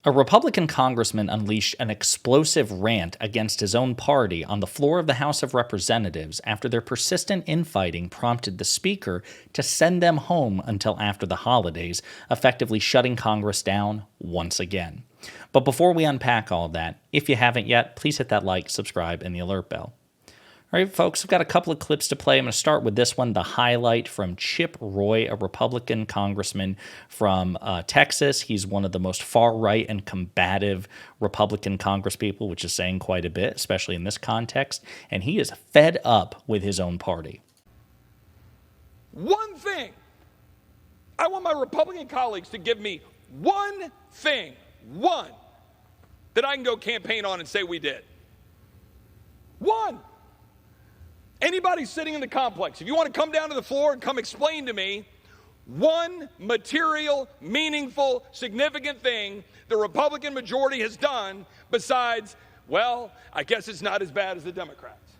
A Republican congressman unleashed an explosive rant against his own party on the floor of the House of Representatives after their persistent infighting prompted the Speaker to send them home until after the holidays, effectively shutting Congress down once again. But before we unpack all of that, if you haven't yet, please hit that like, subscribe, and the alert bell. All right, folks, we've got a couple of clips to play. I'm going to start with this one, the highlight from Chip Roy, a Republican congressman from Texas. He's one of the most far-right and combative Republican congresspeople, which is saying quite a bit, especially in this context. And he is fed up with his own party. One thing. I want my Republican colleagues to give me one thing, one, that I can go campaign on and say we did. One. Anybody sitting in the complex, if you want to come down to the floor and come explain to me one material, meaningful, significant thing the Republican majority has done besides, well, I guess it's not as bad as the Democrats.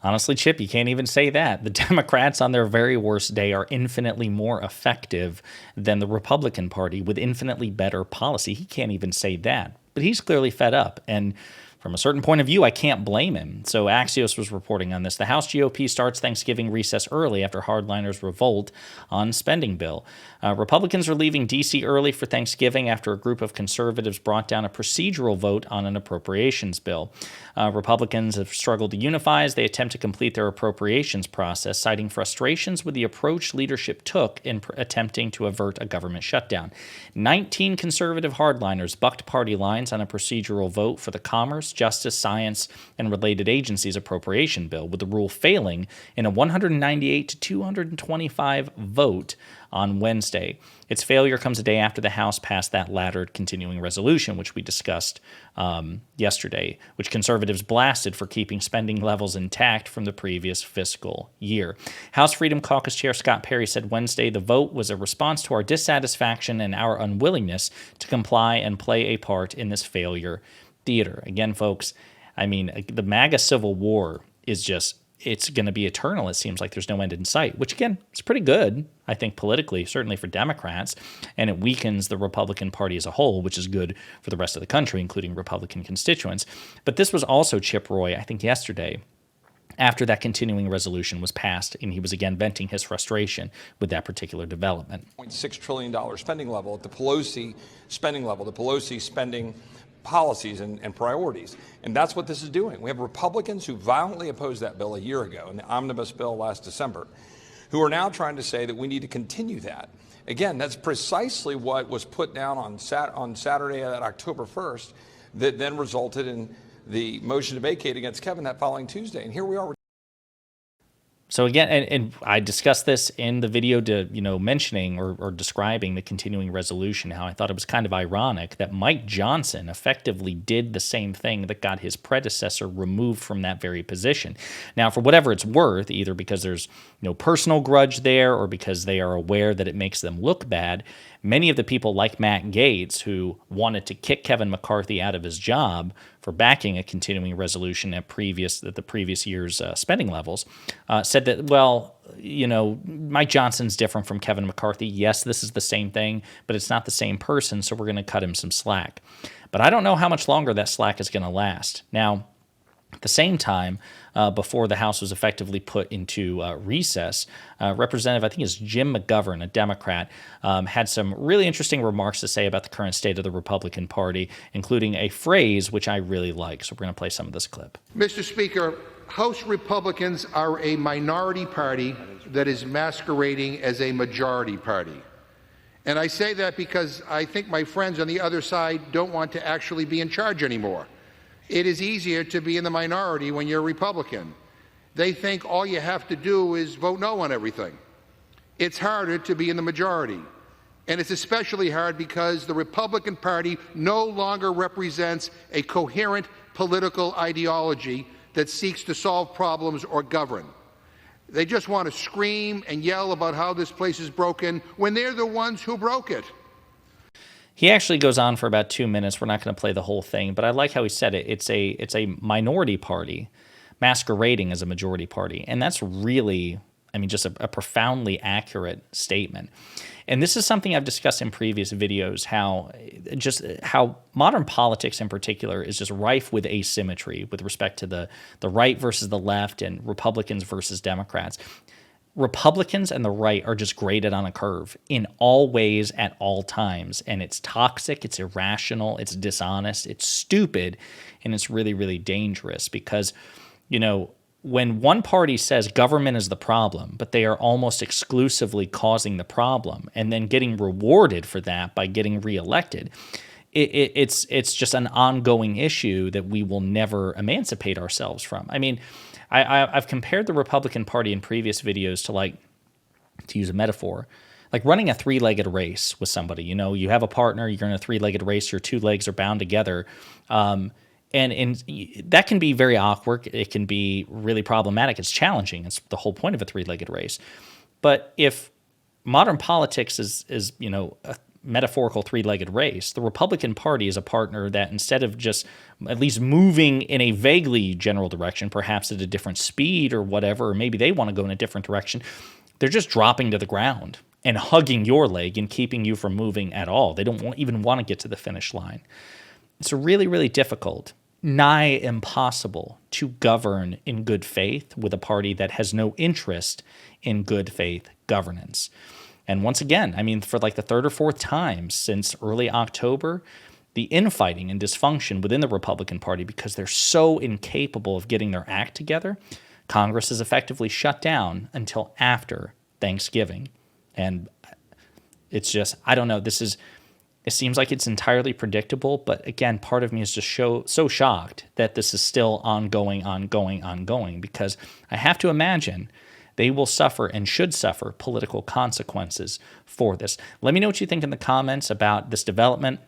Honestly, Chip, you can't even say that. The Democrats on their very worst day are infinitely more effective than the Republican Party with infinitely better policy. He can't even say that. But he's clearly fed up. And from a certain point of view, I can't blame him. So Axios was reporting on this. The House GOP starts Thanksgiving recess early after hardliners revolt on spending bill. Republicans are leaving D.C. early for Thanksgiving after a group of conservatives brought down a procedural vote on an appropriations bill. Republicans have struggled to unify as they attempt to complete their appropriations process, citing frustrations with the approach leadership took in attempting to avert a government shutdown. 19 conservative hardliners bucked party lines on a procedural vote for the Commerce, Justice, Science, and Related Agencies appropriation bill, with the rule failing in a 198 to 225 vote on Wednesday. Its failure comes a day after the House passed that laddered continuing resolution, which we discussed yesterday, which conservatives blasted for keeping spending levels intact from the previous fiscal year. House Freedom Caucus Chair Scott Perry said Wednesday the vote was a response to our dissatisfaction and our unwillingness to comply and play a part in this failure theater. Again, folks, I mean, the MAGA civil war is just, it's going to be eternal. It seems like there's no end in sight, which again, is pretty good, I think, politically, certainly for Democrats, and it weakens the Republican Party as a whole, which is good for the rest of the country, including Republican constituents. But this was also Chip Roy, I think yesterday, after that continuing resolution was passed, and he was again venting his frustration with that particular development. $6 trillion spending level at the Pelosi spending level, the Pelosi spending policies and priorities. And that's what this is doing. We have Republicans who violently opposed that bill a year ago in the omnibus bill last December, who are now trying to say that we need to continue that. Again, that's precisely what was put down on Saturday, October 1st, that then resulted in the motion to vacate against Kevin that following Tuesday. And here we are. So again, and I discussed this in the video mentioning or describing the continuing resolution, how I thought it was kind of ironic that Mike Johnson effectively did the same thing that got his predecessor removed from that very position. Now, for whatever it's worth, either because there's no personal grudge there or because they are aware that it makes them look bad, many of the people like Matt Gaetz, who wanted to kick Kevin McCarthy out of his job for backing a continuing resolution at the previous year's spending levels, said that, well, Mike Johnson's different from Kevin McCarthy. Yes, this is the same thing, but it's not the same person, so we're going to cut him some slack. But I don't know how much longer that slack is going to last. Now, at the same time, before the House was effectively put into recess, Representative, I think it's Jim McGovern, a Democrat, had some really interesting remarks to say about the current state of the Republican Party, including a phrase which I really like. So we're going to play some of this clip. Mr. Speaker, House Republicans are a minority party that is masquerading as a majority party. And I say that because I think my friends on the other side don't want to actually be in charge anymore. It is easier to be in the minority when you're a Republican. They think all you have to do is vote no on everything. It's harder to be in the majority. And it's especially hard because the Republican Party no longer represents a coherent political ideology that seeks to solve problems or govern. They just want to scream and yell about how this place is broken when they're the ones who broke it. He actually goes on for about 2 minutes. We're not going to play the whole thing, but I like how he said it. It's a minority party masquerading as a majority party, and that's really I mean, just a profoundly accurate statement. And this is something I've discussed in previous videos, how modern politics in particular is just rife with asymmetry with respect to the right versus the left and Republicans versus Democrats. Republicans and the right are just graded on a curve in all ways at all times. And it's toxic, it's irrational, it's dishonest, it's stupid, and it's really, really dangerous because, when one party says government is the problem, but they are almost exclusively causing the problem and then getting rewarded for that by getting reelected, it's just an ongoing issue that we will never emancipate ourselves from. I mean, I've compared the Republican Party in previous videos to use a metaphor, like running a three-legged race with somebody. You have a partner, you're in a three-legged race, your two legs are bound together. And that can be very awkward. It can be really problematic. It's challenging. It's the whole point of a three-legged race. But if modern politics is a metaphorical three-legged race, the Republican Party is a partner that instead of just at least moving in a vaguely general direction, perhaps at a different speed or whatever, or maybe they want to go in a different direction, they're just dropping to the ground and hugging your leg and keeping you from moving at all. They don't even want to get to the finish line. It's really, really difficult, nigh impossible, to govern in good faith with a party that has no interest in good faith governance. And once again, I mean, for like the third or fourth time since early October, the infighting and dysfunction within the Republican Party, because they're so incapable of getting their act together, Congress is effectively shut down until after Thanksgiving. And it's just, I don't know, it seems like it's entirely predictable, but again, part of me is just so shocked that this is still ongoing, because I have to imagine they will suffer and should suffer political consequences for this. Let me know what you think in the comments about this development,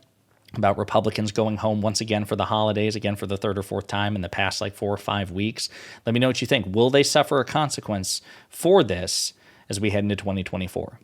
about Republicans going home once again for the holidays, again for the third or fourth time in the past 4 or 5 weeks. Let me know what you think. Will they suffer a consequence for this as we head into 2024?